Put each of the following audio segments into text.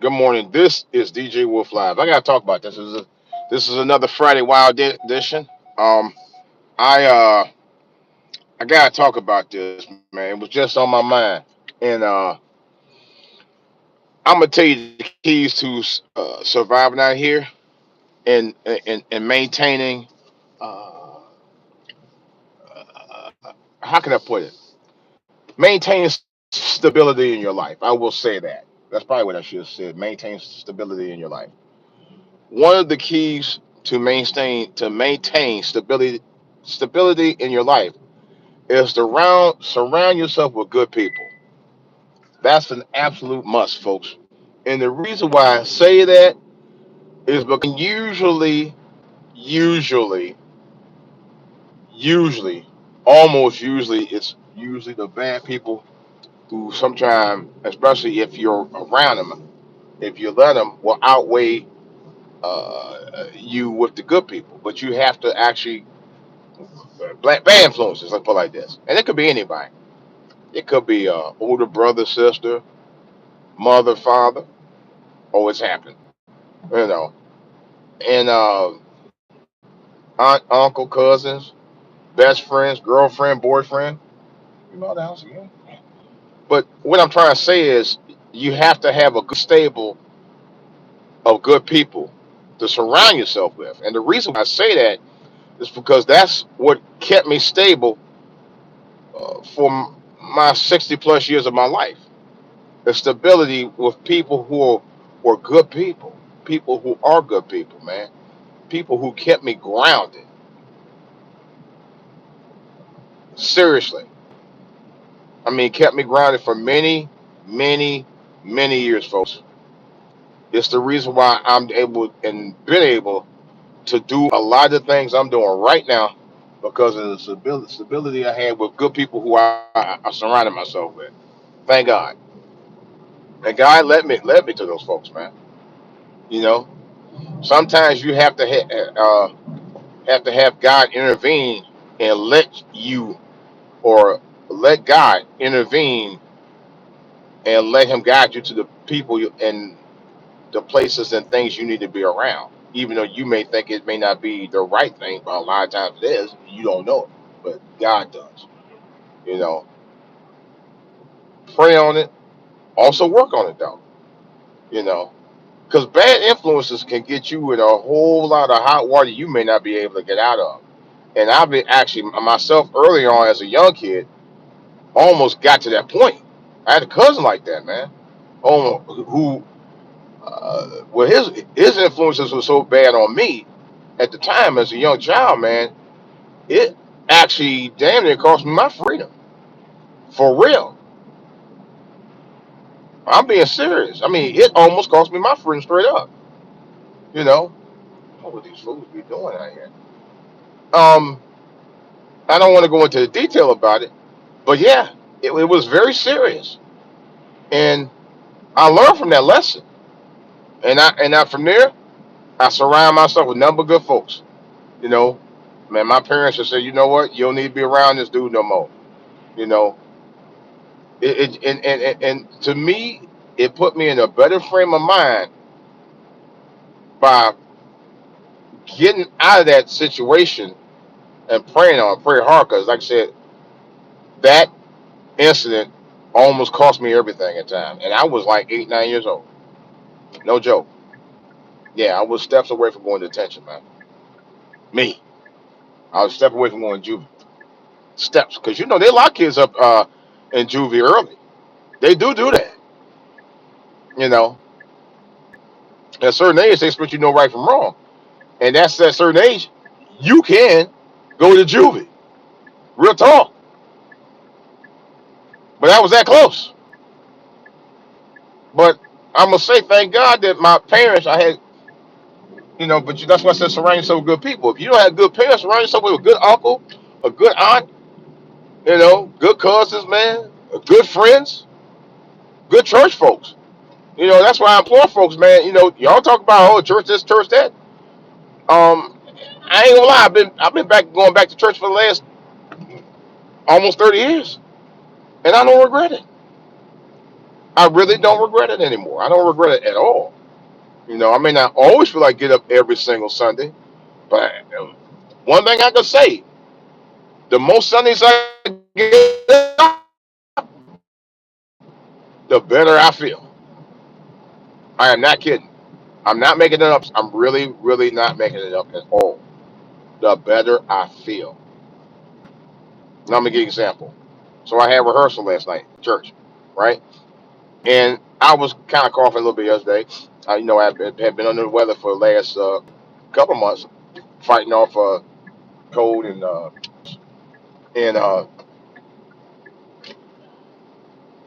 Good morning. This is DJ Wolf Live. I gotta talk about this. This is another Friday Wild edition. Um, I gotta talk about this, man. It was just on my mind, and I'm gonna tell you the keys to surviving out here and maintaining. Uh, how can I put it? Maintain stability in your life. I will say that. That's probably what I should have said. Maintain stability in your life. One of the keys to maintain stability in your life is to surround yourself with good people. That's an absolute must, folks. And the reason why I say that is because usually, usually, almost usually, it's usually the bad people who sometimes, especially if you're around them, if you let them, will outweigh you with the good people. But you have to actually black bad influences. Let's put it like this, and it could be anybody. It could be older brother, sister, mother, father. Oh, it's happened, you know, and aunt, uncle, cousins, best friends, girlfriend, boyfriend. You know the house again. But what I'm trying to say is, you have to have a good stable of good people to surround yourself with. And the reason why I say that is because that's what kept me stable for my 60 plus years of my life. The stability with people were good people who are good people, man. People who kept me grounded. Seriously, I mean, kept me grounded for many, many, many years, folks. It's the reason why I'm able and been able to do a lot of things I'm doing right now because of the stability I had with good people who I surrounded myself with. Thank God. And God led me to those folks, man. You know, sometimes you have to have God intervene and let you or let God intervene and let Him guide you to the people and the places and things you need to be around. Even though you may think it may not be the right thing, but a lot of times it is. You don't know it, but God does. You know, pray on it. Also work on it though. You know, because bad influences can get you in a whole lot of hot water you may not be able to get out of. And I've been actually myself early on as a young kid almost got to that point. I had a cousin like that, man. Oh, who, well, his influences were so bad on me at the time as a young child, man. It actually damn near cost me my freedom, for real. I'm being serious. I mean, it almost cost me my freedom straight up. You know, what would these fools be doing out here? Um, I don't want to go into the detail about it, but yeah, it was very serious, and I learned from that lesson. And I from there, I surround myself with number of good folks. You know, man, my parents just said, you know what, you don't need to be around this dude no more. You know, and to me, it put me in a better frame of mind by getting out of that situation and pray hard. Because, like I said, that incident almost cost me everything at time, and I was like 8, 9 years old. No joke. Yeah, I was steps away from going to detention, man. Me, I was a step away from going to juvie. Steps, because you know they lock kids up in juvie early. They do that. You know, at a certain age, they expect you to know right from wrong, and that's at a certain age, you can go to juvie. Real talk. But I was that close. But I'm gonna say thank God that my parents, I had, But that's why I said surround yourself with good people. If you don't have good parents, surround yourself with a good uncle, a good aunt, good cousins, man, good friends, good church folks. That's why I implore folks, man. Y'all talk about church this, church that. I ain't gonna lie. I've been going back to church for the last almost 30 years, and I don't regret it. I really don't regret it anymore. I don't regret it at all. I may not always feel like get up every single Sunday, but one thing I can say, the most Sundays I get up, the better I feel. I am not kidding. I'm not making it up. I'm really, really not making it up at all. The better I feel. Now, I'm gonna give you an example. So I had rehearsal last night at church, right? And I was kind of coughing a little bit yesterday. Had been under the weather for the last couple months, fighting off cold and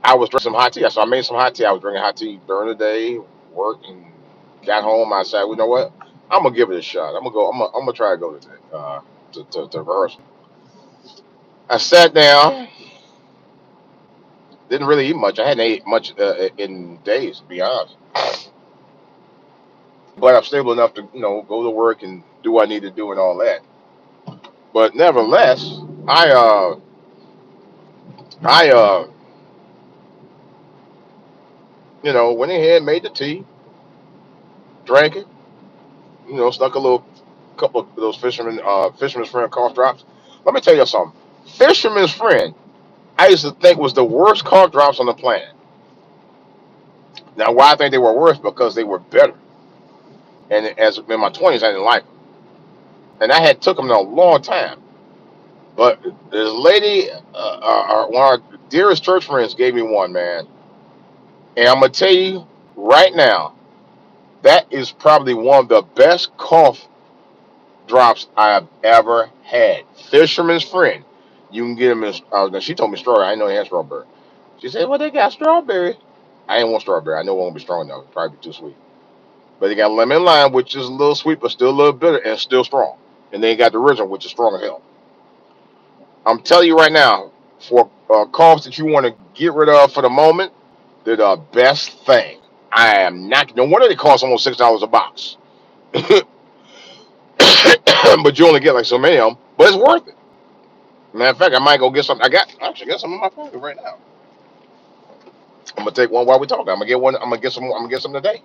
I was drinking some hot tea. So I made some hot tea. I was drinking hot tea during the day, worked, and got home. I said, you know what? I'm gonna give it a shot. I'm gonna go. I'm gonna try to go today to rehearsal. I sat down. Didn't really eat much. I hadn't ate much in days, to be honest. But I'm stable enough to go to work and do what I need to do and all that. But nevertheless, I uh I went ahead, made the tea, drank it. Stuck a little couple of those fisherman's friend cough drops. Let me tell you something. Fisherman's friend, I used to think was the worst cough drops on the planet. Now, why I think they were worse because they were better. And as in my 20s, I didn't like them, and I had took them a long time. But this lady, one of our dearest church friends, gave me one, man. And I'm gonna tell you right now, that is probably one of the best cough drops I have ever had. Fisherman's friend. You can get them in. She told me strawberry. I didn't know they had strawberry. She said, "Well, they got strawberry." I didn't want strawberry. I know it won't be strong enough. It'll probably be too sweet. But they got lemon and lime, which is a little sweet, but still a little bitter and still strong. And they got the original, which is strong as hell. I'm telling you right now, for coughs that you want to get rid of for the moment, they're the best thing. I am not. No wonder they cost almost $6 a box. But you only get like so many of them. But it's worth it. Matter of fact, I might go get some. I got some in my pocket right now. I'm gonna take one while we talking. I'm gonna get one. I'm gonna get some. I'm gonna get some today.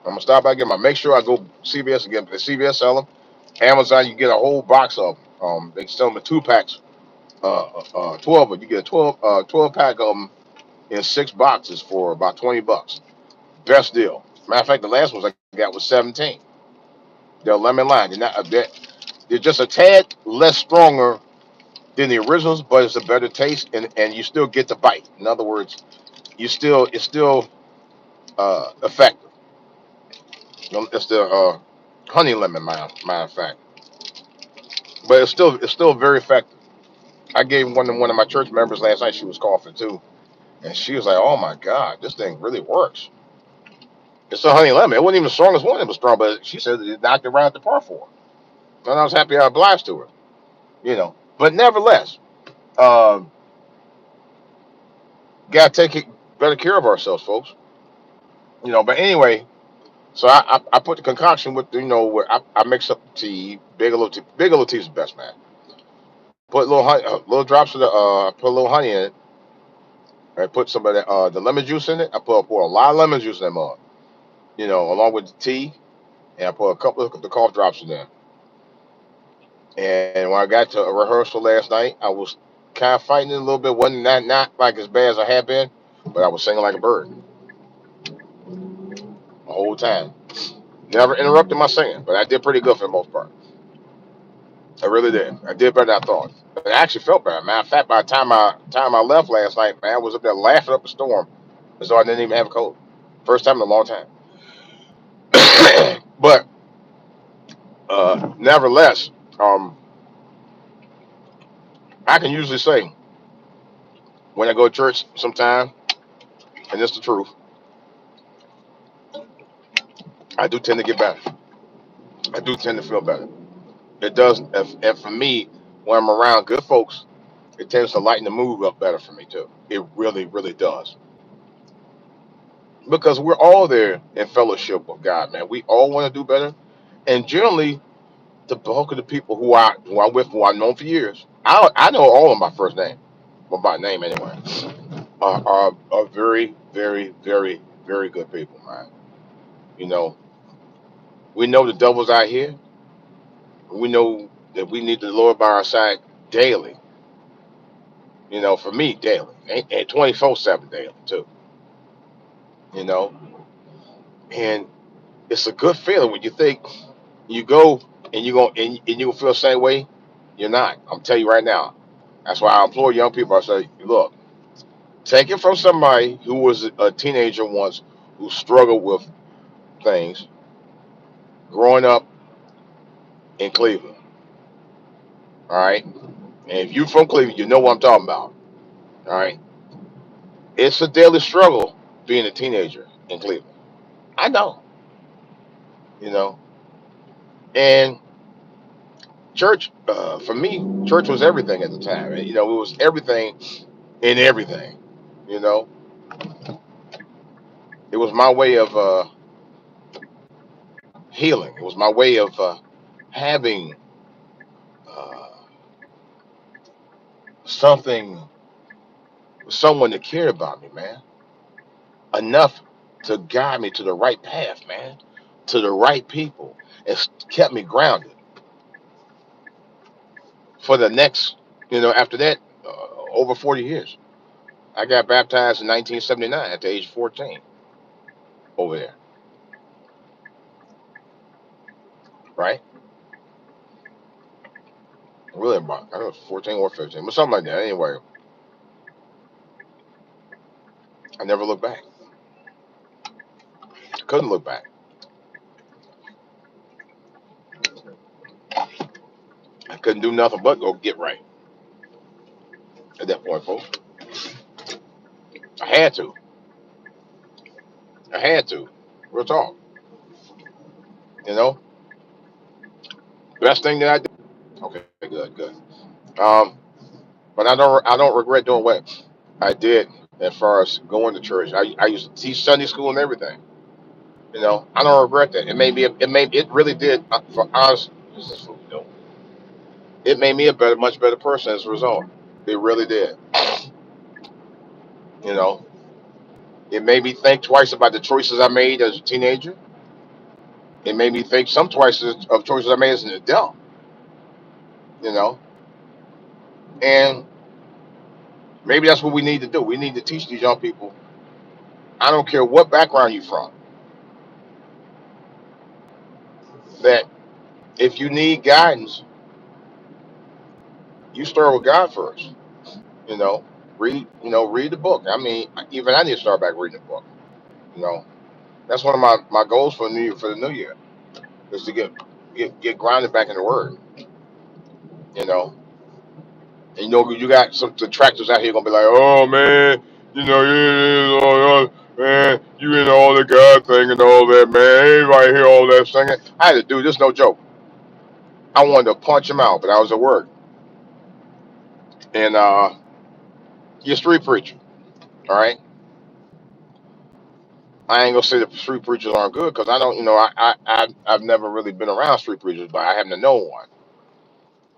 I'm gonna stop by and get my. Make sure I go CVS again. The CVS sell them. Amazon, you get a whole box of them. They sell them in 2 packs. 12 of you get a 12 pack of them in 6 boxes for about $20. Best deal. Matter of fact, the last ones I got was 17. They're lemon lime. They're just a tad less stronger than the originals, but it's a better taste, and you still get the bite. In other words, it's still effective. It's the honey lemon, matter of fact, but it's still very effective. I gave one to one of my church members last night. She was coughing too, and she was like, "Oh my God, this thing really works." It's a honey lemon. It wasn't even the strongest one. It was strong, but she said it knocked it right at the par for her, and I was happy I obliged to her. But nevertheless, um, gotta better care of ourselves, folks. But anyway, so I put the concoction with where I mix up the tea. Bigelow tea is the best, man. Put little honey, little drops of the put a little honey in it. I put some of the lemon juice in it. I pour a lot of lemon juice in that mug. Along with the tea, and I put a couple of the cough drops in there. And when I got to a rehearsal last night, I was kind of fighting it a little bit. Wasn't not like as bad as I had been, but I was singing like a bird the whole time. Never interrupted my singing, but I did pretty good for the most part. I really did. I did better than I thought. I actually felt better. Matter of fact, by the time I left last night, man, I was up there laughing up a storm as though I didn't even have a cold. First time in a long time. But nevertheless, I can usually say when I go to church sometime, and it's the truth, I do tend to get better. I do tend to feel better. It does, and for me, when I'm around good folks, it tends to lighten the mood up better for me too. It really, really does. Because we're all there in fellowship with God, man. We all want to do better, and generally, the bulk of the people who I'm with, who I've known for years, I know all of my first name, well, by name anyway. are very, very, very, very good people, man. You know, we know the devil's out here. We know that we need the Lord by our side daily. You know, for me, daily, and 24/7 daily too. You know, and it's a good feeling when you think you go and you gonna feel the same way. You're not. I'm telling you right now. That's why I implore young people. I say, look, take it from somebody who was a teenager once, who struggled with things growing up in Cleveland. All right, and if you from Cleveland, you know what I'm talking about. All right, it's a daily struggle being a teenager in Cleveland. I know, you know, and church for me, church was everything at the time. You know, it was everything in everything. You know, it was my way of healing. It was my way of having uh, something, someone that cared about me, man, enough to guide me to the right path, man, to the right people, and kept me grounded for the next, after that, over 40 years. I got baptized in 1979 at the age of 14 over there, right? Really, about, I don't know, 14 or 15, but something like that. Anyway, I never looked back. Couldn't look back. I couldn't do nothing but go get right at that point, folks. I had to. I had to. Real talk. You know, best thing that I did. Okay, good, good. Um, but I don't regret doing what I did as far as going to church. I used to teach Sunday school and everything. You know, I don't regret that. It really did for us. This is what we do. It made me a much better person as a result. It really did. You know, it made me think twice about the choices I made as a teenager. It made me think some twice of choices I made as an adult. You know, and maybe that's what we need to do. We need to teach these young people. I don't care what background you're from. That if you need guidance, you start with God first. You know, read the book. I mean, even I need to start back reading the book. You know, that's one of my goals for the new year is to get grounded back in the Word. You know, and you got some detractors out here gonna be like, oh man, man, you in all the God thing and all that, man. Everybody hear all that singing. I had to do this, no joke. I wanted to punch him out, but I was at work, and you're a street preacher, all right. I ain't gonna say the street preachers aren't good because I don't, I've never really been around street preachers, but I happen to know one,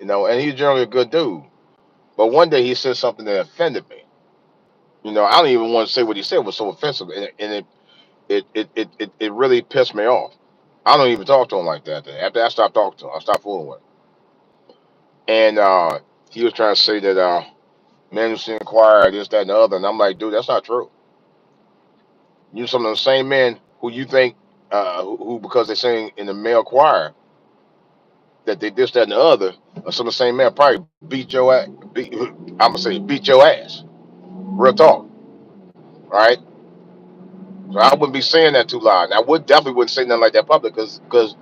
and he's generally a good dude. But one day he said something that offended me. I don't even want to say what he said was so offensive, and it really pissed me off. I don't even talk to him like that. After I stopped talking to him, I stopped fooling with him. And he was trying to say that men who sing in choir, this, that, and the other, and I'm like, dude, that's not true. You some of the same men who you think who because they sing in the male choir that they this, that, and the other, or some of the same men probably beat your ass. I'm gonna say beat your ass. Real talk, right? So I wouldn't be saying that too loud. And I definitely wouldn't say nothing like that public because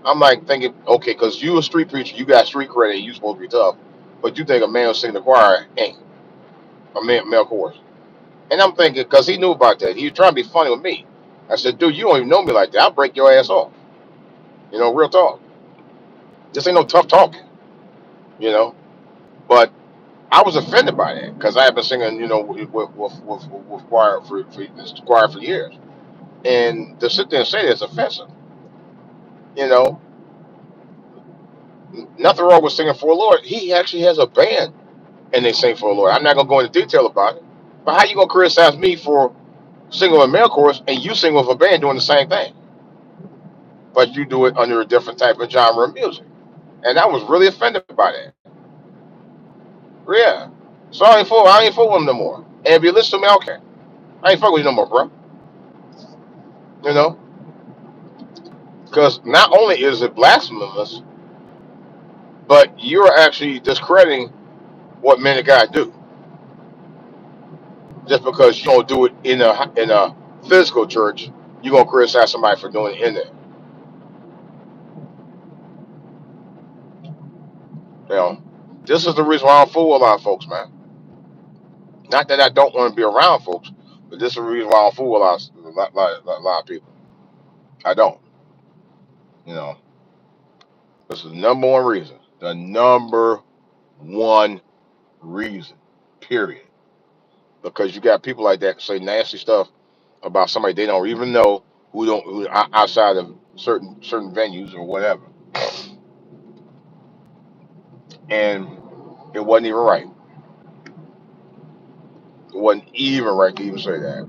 I'm like thinking, okay, because you a street preacher, you got street credit, you supposed to be tough, but you think a man who sing the choir ain't a male chorus. And I'm thinking, because he knew about that, he was trying to be funny with me. I said, dude, you don't even know me like that. I'll break your ass off. Real talk. This ain't no tough talking. You know, but I was offended by that because I have been singing, with choir for this choir for years, and to sit there and say that's offensive. You know, nothing wrong with singing for the Lord. He actually has a band, and they sing for the Lord. I'm not gonna go into detail about it, But how you gonna criticize me for singing with male chorus and you sing with a band doing the same thing, but you do it under a different type of genre of music? And I was really offended by that. Yeah. So I ain't fool with him no more. And if you listen to me, okay, I ain't fuck with you no more, bro. You know, because not only is it blasphemous, but you're actually discrediting what men of God do just because you don't do it in a physical church. You're gonna criticize somebody for doing it in there. You know, this is the reason why I don't fool with a lot of folks, man. Not that I don't want to be around folks, but this is the reason why I don't fool with a lot of people. I don't. You know, this is the number one reason. The number one reason. Period. Because you got people like that say nasty stuff about somebody they don't even know who outside of certain venues or whatever, and it wasn't even right. It wasn't even right to even say that,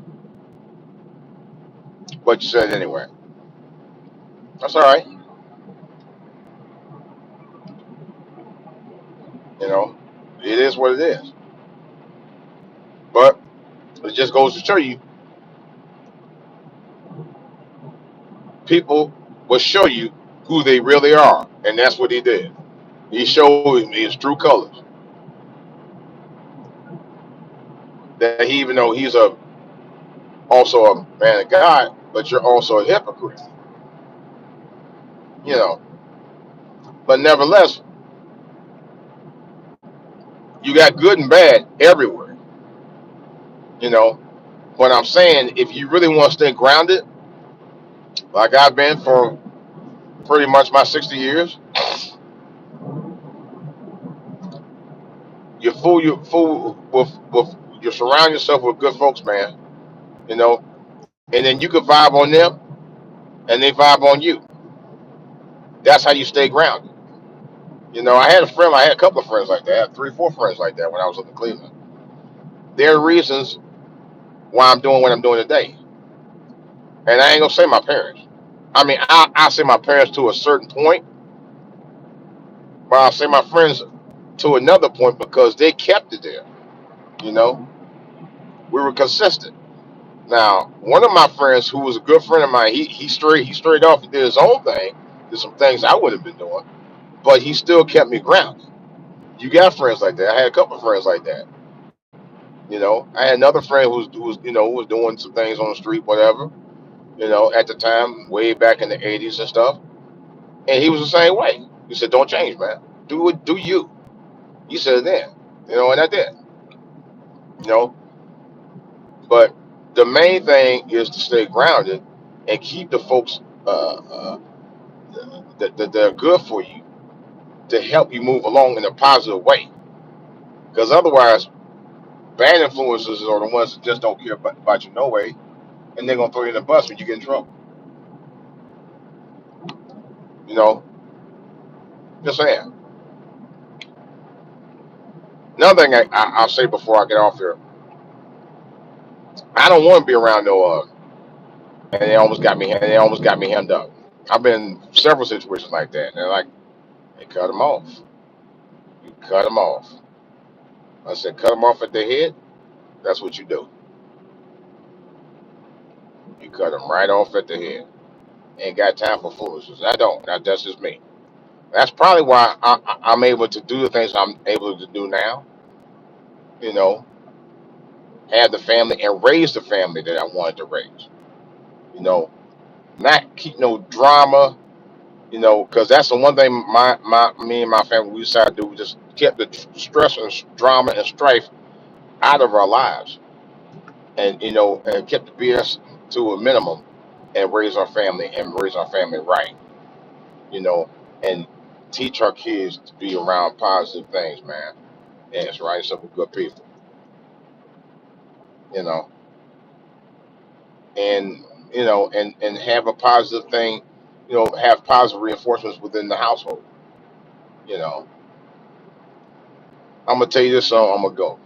but you said it anyway. That's all right. You know, it is what it is. But it just goes to show you, people will show you who they really are, and that's what he did. He showed me his true colors. That he, even though he's a also a man of God, but you're also a hypocrite. You know, but nevertheless, you got good and bad everywhere. You know, what I'm saying, if you really want to stay grounded, like I've been for pretty much my 60 years, you fool with you surround yourself with good folks, man. You know, and then you can vibe on them, and they vibe on you. That's how you stay grounded. You know, I had a couple of friends like that. I had 3, 4 friends like that when I was up in Cleveland. There are reasons why I'm doing what I'm doing today, and I ain't gonna say my parents. I mean, I say my parents to a certain point, but I'll say my friends to another point because they kept it there. You know, we were consistent. Now, one of my friends, who was a good friend of mine, he strayed off and did his own thing, did some things I would have been doing, but he still kept me grounded. You got friends like that. I had a couple of friends like that. You know, I had another friend who was doing some things on the street, whatever. You know, at the time, way back in the '80s and stuff, and he was the same way. He said, "Don't change, man. Do it, do you." He said it then. You know, and I did. You know, but the main thing is to stay grounded and keep the folks that are good for you to help you move along in a positive way. Because otherwise, bad influences are the ones that just don't care about you no way, and they're gonna throw you in the bus when you get in trouble. You know, just saying. Another thing I'll say before I get off here, I don't want to be around no and they almost got me hemmed up. I've been in several situations like that, and they're like, "They cut them off. You cut them off." I said, "Cut them off at the head. That's what you do. You cut them right off at the head. Ain't got time for foolishness. I don't. That's just me. That's probably why I'm able to do the things I'm able to do now. You know, have the family and raise the family that I wanted to raise. You know, not keep no drama. You know, because that's the one thing me and my family we decided to do. We just kept the stress and drama and strife out of our lives, and and kept the BS to a minimum, and raise our family right. You know, and teach our kids to be around positive things, man. And it's right, some good people. You know, and and have a positive thing. You know, have positive reinforcements within the household. You know, I'm gonna tell you this, so I'm gonna go.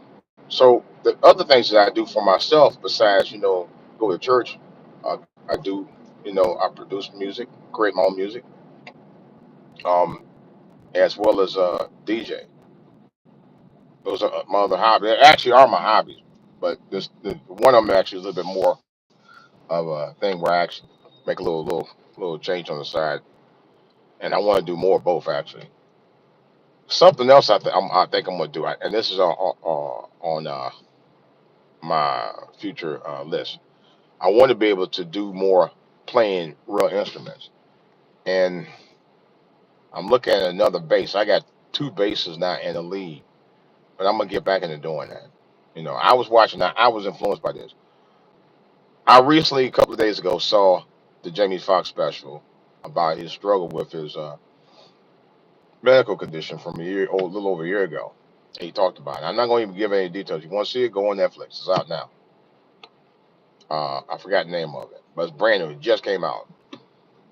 So the other things that I do for myself, besides go to church, I do I produce music, create my own music, um, as well as DJ. Those are my other hobbies. They actually are my hobbies, but one of them actually is a little bit more of a thing where I actually make a little change on the side, and I want to do more of both actually. Something else I think I'm gonna do, and this is on my future list. I want to be able to do more playing real instruments, and I'm looking at another bass. I got two basses now in the lead, but I'm gonna get back into doing that. I was watching. I was influenced by this. I recently, a couple of days ago, saw the Jamie Foxx special about his struggle with his medical condition from a little over a year ago. He talked about it. I'm not going to even give any details. You want to see it? Go on Netflix. It's out now. I forgot the name of it, but it's brand new. It just came out.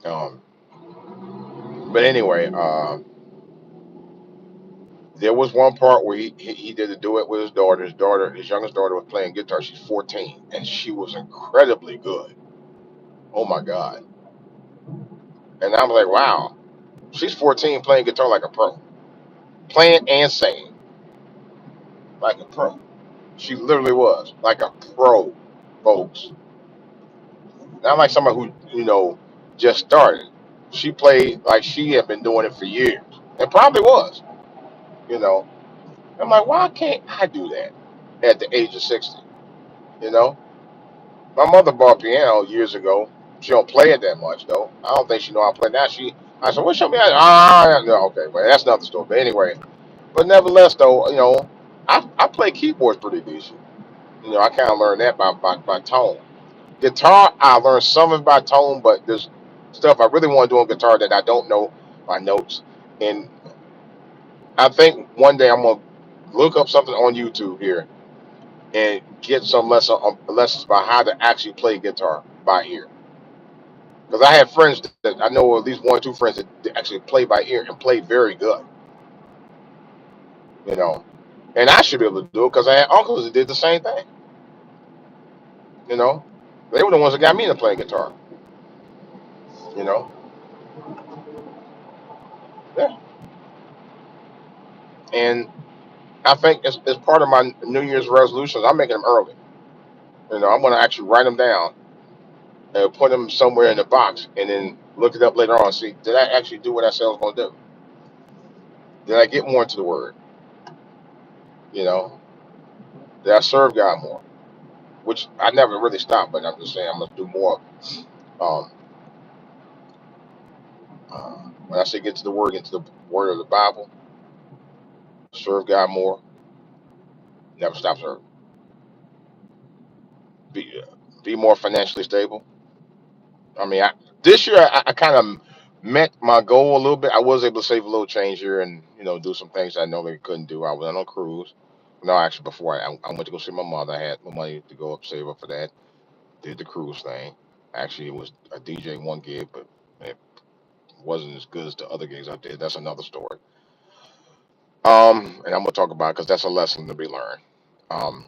Um, but anyway, there was one part where he did a duet with his daughter. His youngest daughter, was playing guitar. She's 14, and she was incredibly good. Oh my God! And I'm like, wow, she's 14 playing guitar like a pro, playing and singing like a pro. She literally was like a pro, folks. Not like somebody who just started. She played like she had been doing it for years, and probably was. You know, I'm like, why can't I do that at the age of 60? You know, my mother bought a piano years ago. She don't play it that much though. I don't think she know how to play now. I said, well, show me how. No, okay, well, that's another story. But anyway, but nevertheless though, I play keyboards pretty decent. I kind of learned that by tone. Guitar, I learned some of it by tone, but there's stuff I really want to do on guitar that I don't know by notes. And I think one day I'm gonna look up something on YouTube here and get some lessons about how to actually play guitar by ear. Because I have friends that I know, at least one or two friends that actually play by ear and play very good. You know, and I should be able to do it because I had uncles that did the same thing. You know, they were the ones that got me into playing guitar. You know, yeah. And I think as part of my New Year's resolutions, I'm making them early. I'm going to actually write them down and put them somewhere in the box, and then look it up later on. See, did I actually do what I said I was going to do? Did I get more into the Word? You know, did I serve God more? Which I never really stopped, but I'm just saying I'm going to do more. Um, when I say get to the Word, get to the Word of the Bible, serve God more, never stop serving. Be more financially stable. I mean, this year I kind of met my goal a little bit. I was able to save a little change here and do some things I normally couldn't do. I was on a cruise. No, actually, before I went to go see my mother, I had my money to go up save up for that. Did the cruise thing. Actually, it was a DJ one gig, but it wasn't as good as the other gigs I did. That's another story. And I'm gonna talk about because that's a lesson to be learned. Um,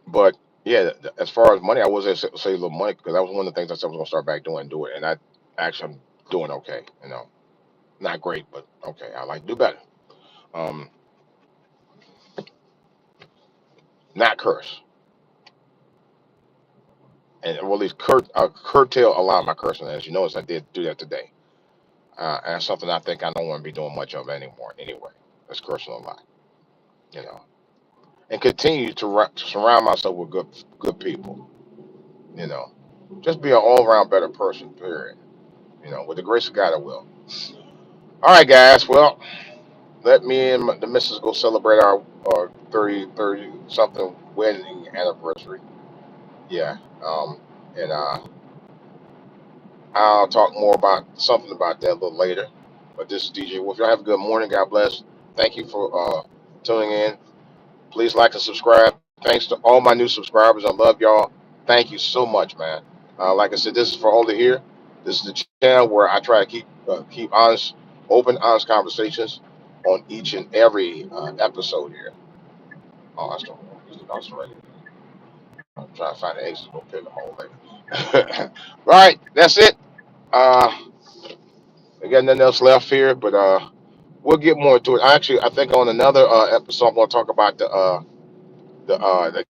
but yeah, as far as money, I was able to save a little money because that was one of the things I said I was gonna start back doing, do it, and I actually I'm doing okay. Not great, but okay. I like to do better. Um, not curse, and well, at least curtail a lot of my cursing. As you notice, I did do that today, and that's something I think I don't want to be doing much of anymore. Anyway, that's cursing a lot, you know, and continue to surround myself with good people. You know, just be an all around better person. Period. With the grace of God, I will. All right, guys. Well, let me and the missus go celebrate our 30 something wedding anniversary. Yeah. And I'll talk more about something about that a little later. But this is DJ Wolf. Y'all have a good morning. God bless. Thank you for tuning in. Please like and subscribe. Thanks to all my new subscribers. I love y'all. Thank you so much, man. Like I said, this is for all to hear. This is the channel where I try to keep honest, open, honest conversations on each and every episode here. Oh, that's right. I'm trying to find the exit. Go pick them all later. Right, that's it. I got nothing else left here, but we'll get more into it. Actually, I think on another episode, I'm going to talk about the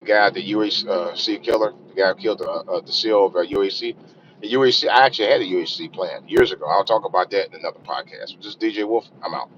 guy, the UHC killer, the guy who killed the CEO of UHC. The UHC, I actually had a UHC plan years ago. I'll talk about that in another podcast. This is DJ Wolf. I'm out.